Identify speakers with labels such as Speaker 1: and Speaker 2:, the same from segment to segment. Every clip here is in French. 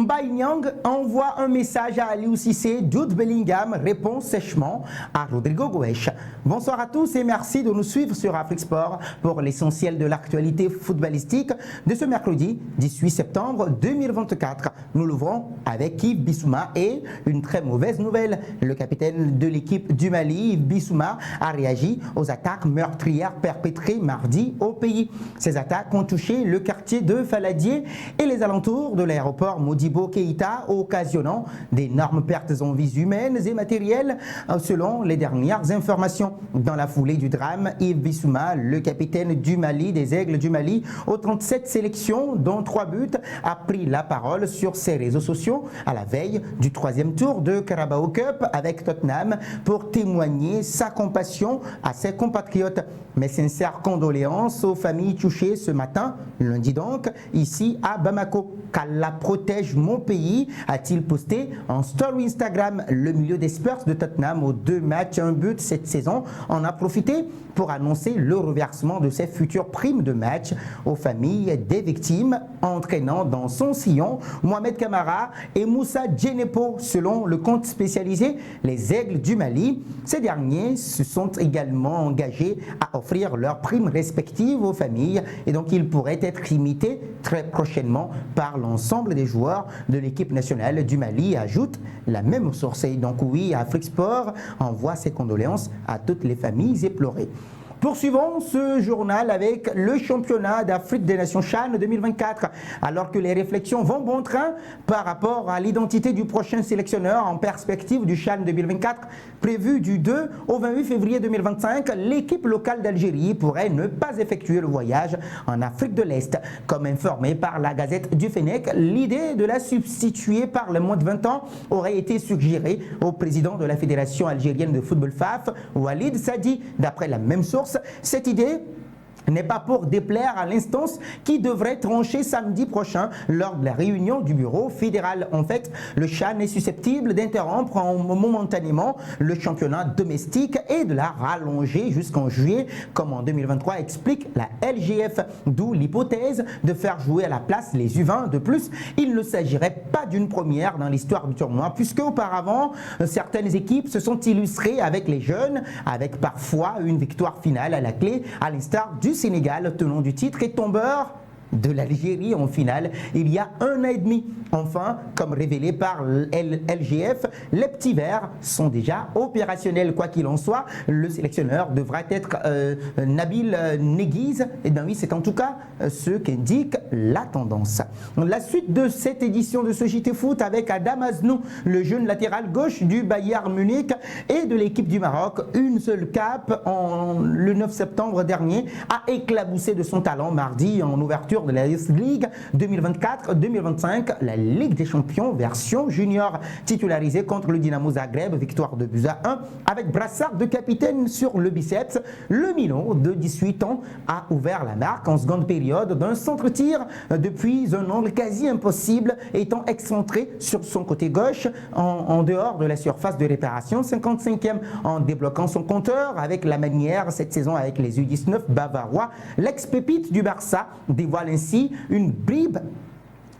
Speaker 1: Mbaye Niang envoie un message à Aliou Cissé, Jude Bellingham répond sèchement à Rodrigo Goes. Bonsoir à tous et merci de nous suivre sur Afrique Sport pour l'essentiel de l'actualité footballistique de ce mercredi 18 septembre 2024. Nous l'ouvrons avec Yves Bissouma et une très mauvaise nouvelle. Le capitaine de l'équipe du Mali, Yves Bissouma, a réagi aux attaques meurtrières perpétrées mardi au pays. Ces attaques ont touché le quartier de Faladier et les alentours de l'aéroport Modibo Keïta, occasionnant d'énormes pertes en vies humaines et matérielles, selon les dernières informations. Dans la foulée du drame, Yves Bissouma, le capitaine du Mali, des Aigles du Mali, aux 37 sélections, dont 3 buts, a pris la parole sur ses réseaux sociaux à la veille du 3e tour de Carabao Cup avec Tottenham pour témoigner sa compassion à ses compatriotes. Mes sincères condoléances aux familles touchées ce matin, lundi donc, ici à Bamako. Qu'Allah protège mon pays, a-t-il posté en story Instagram. Le milieu des Spurs de Tottenham aux 2 matchs, 1 but cette saison en a profité pour annoncer le reversement de ses futures primes de match aux familles des victimes, entraînant dans son sillon Mohamed Kamara et Moussa Djenepo, selon le compte spécialisé Les Aigles du Mali. Ces derniers se sont également engagés à offrir leurs primes respectives aux familles et donc ils pourraient être imités très prochainement par l'ensemble des joueurs de l'équipe nationale du Mali, ajoute la même source. Et donc oui, Afrique Sport envoie ses condoléances à toutes les familles éplorées. Poursuivons ce journal avec le championnat d'Afrique des Nations CHAN 2024. Alors que les réflexions vont bon train par rapport à l'identité du prochain sélectionneur en perspective du CHAN 2024 prévu du 2 au 28 février 2025, l'équipe locale d'Algérie pourrait ne pas effectuer le voyage en Afrique de l'Est. Comme informé par la Gazette du Fennec, l'idée de la substituer par le moins de 20 ans aurait été suggérée au président de la Fédération algérienne de football FAF, Walid Sadi. D'après la même source, cette idée n'est pas pour déplaire à l'instance qui devrait trancher samedi prochain lors de la réunion du bureau fédéral. En fait, le CHAN est susceptible d'interrompre momentanément le championnat domestique et de la rallonger jusqu'en juillet, comme en 2023, explique la LGF, d'où l'hypothèse de faire jouer à la place les U20. De plus, il ne s'agirait pas d'une première dans l'histoire du tournoi, puisque auparavant, certaines équipes se sont illustrées avec les jeunes, avec parfois une victoire finale à la clé, à l'instar du Sénégal, tenant du titre et tombeur de l'Algérie en finale il y a 1 an et demi. Enfin, comme révélé par LGF, les petits verts sont déjà opérationnels. Quoi qu'il en soit, le sélectionneur devra être Nabil Neguiz. Et bien oui, c'est en tout cas ce qu'indique la tendance. La suite de cette édition de ce JT Foot avec Adam Aznou, le jeune latéral gauche du Bayern Munich et de l'équipe du Maroc. Une seule cape le 9 septembre dernier a éclaboussé de son talent mardi en ouverture de la Ligue 2024-2025, la Ligue des Champions version junior, titularisée contre le Dynamo Zagreb, victoire de buts à 1 avec brassard de capitaine sur le biceps. Le Minot de 18 ans a ouvert la marque en seconde période d'un centre-tir depuis un angle quasi impossible, étant excentré sur son côté gauche en dehors de la surface de réparation, 55e, en débloquant son compteur avec la manière cette saison avec les U19 bavarois. L'ex-pépite du Barça dévoile ainsi une bribe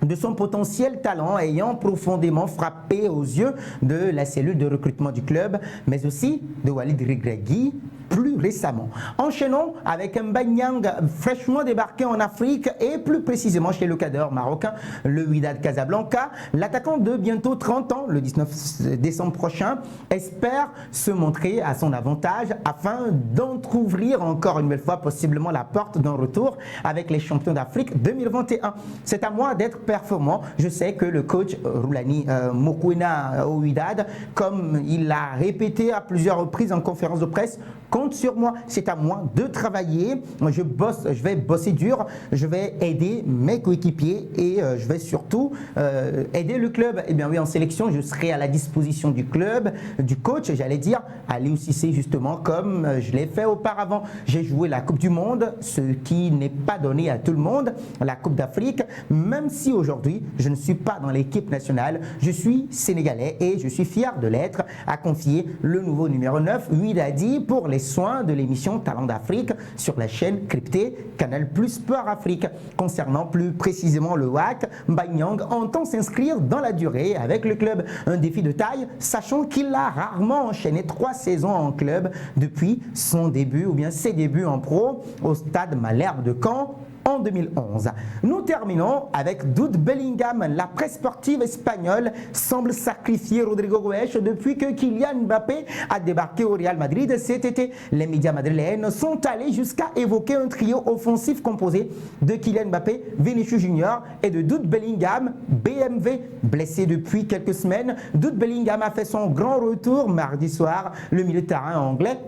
Speaker 1: de son potentiel talent, ayant profondément frappé aux yeux de la cellule de recrutement du club, mais aussi de Walid Regragui plus récemment. Enchaînons avec Mbaye Niang, fraîchement débarqué en Afrique et plus précisément chez le cadre marocain, le Wydad Casablanca. L'attaquant de bientôt 30 ans, le 19 décembre prochain, espère se montrer à son avantage afin d'entrouvrir encore une nouvelle fois possiblement la porte d'un retour avec les champions d'Afrique 2021. C'est à moi d'être performant. Je sais que le coach Roulani Mokoena au Wydad, comme il l'a répété à plusieurs reprises en conférence de presse, compte sur moi. C'est à moi de travailler. Je vais bosser dur. Je vais aider mes coéquipiers et je vais surtout aider le club. Et bien oui, en sélection, je serai à la disposition du club, du coach, j'allais dire, Aliou Cissé justement, comme je l'ai fait auparavant. J'ai joué la Coupe du Monde, ce qui n'est pas donné à tout le monde, la Coupe d'Afrique, même si aujourd'hui, je ne suis pas dans l'équipe nationale. Je suis sénégalais et je suis fier de l'être, a confié le nouveau numéro 9, Wydadi, pour les soins de l'émission Talent d'Afrique sur la chaîne cryptée Canal Plus Sport Afrique. Concernant plus précisément le WAC, Mbaye Niang entend s'inscrire dans la durée avec le club. Un défi de taille, sachant qu'il a rarement enchaîné 3 saisons en club depuis son début ou bien ses débuts en pro au stade Malherbe de Caen en 2011. Nous terminons avec Jude Bellingham. La presse sportive espagnole semble sacrifier Rodrigo Goes depuis que Kylian Mbappé a débarqué au Real Madrid cet été. Les médias madrilènes sont allés jusqu'à évoquer un trio offensif composé de Kylian Mbappé, Vinicius Junior et de Jude Bellingham, BMV. Blessé depuis quelques semaines, Jude Bellingham a fait son grand retour mardi soir. Le milieu de terrain anglais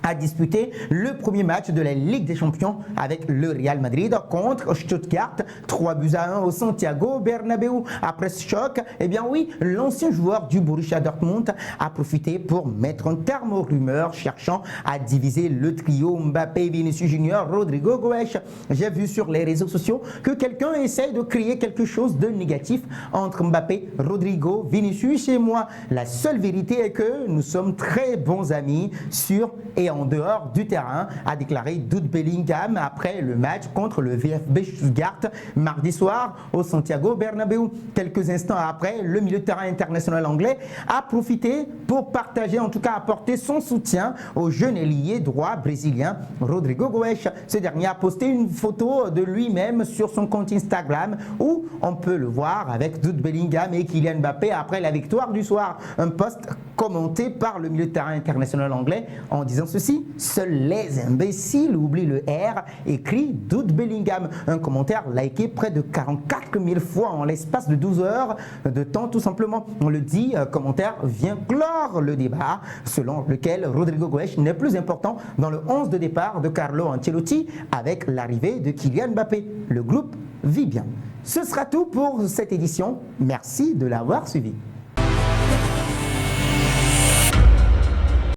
Speaker 1: a disputé le premier match de la Ligue des Champions avec le Real Madrid contre Stuttgart, 3-1 au Santiago Bernabéu. Après ce choc, eh bien oui, l'ancien joueur du Borussia Dortmund a profité pour mettre un terme aux rumeurs cherchant à diviser le trio Mbappé, Vinicius Junior, Rodrigo Goes. J'ai vu sur les réseaux sociaux que quelqu'un essaye de créer quelque chose de négatif entre Mbappé, Rodrigo, Vinicius et moi. La seule vérité est que nous sommes très bons amis sur et en dehors du terrain, a déclaré Jude Bellingham après le match contre le VfB Stuttgart mardi soir au Santiago Bernabéu. Quelques instants après, le milieu de terrain international anglais a profité pour partager, en tout cas apporter son soutien au jeune ailier droit brésilien Rodrigo Goes. Ce dernier a posté une photo de lui-même sur son compte Instagram où on peut le voir avec Jude Bellingham et Kylian Mbappé après la victoire du soir. Un post commenté par le milieu de terrain international anglais en disant ceci: seuls les imbéciles oublient le R, écrit Jude Bellingham. Un commentaire liké près de 44 000 fois en l'espace de 12 heures de temps, tout simplement. On le dit, commentaire vient clore le débat selon lequel Rodrigo Goes n'est plus important dans le 11 de départ de Carlo Ancelotti avec l'arrivée de Kylian Mbappé. Le groupe vit bien. Ce sera tout pour cette édition. Merci de l'avoir suivi.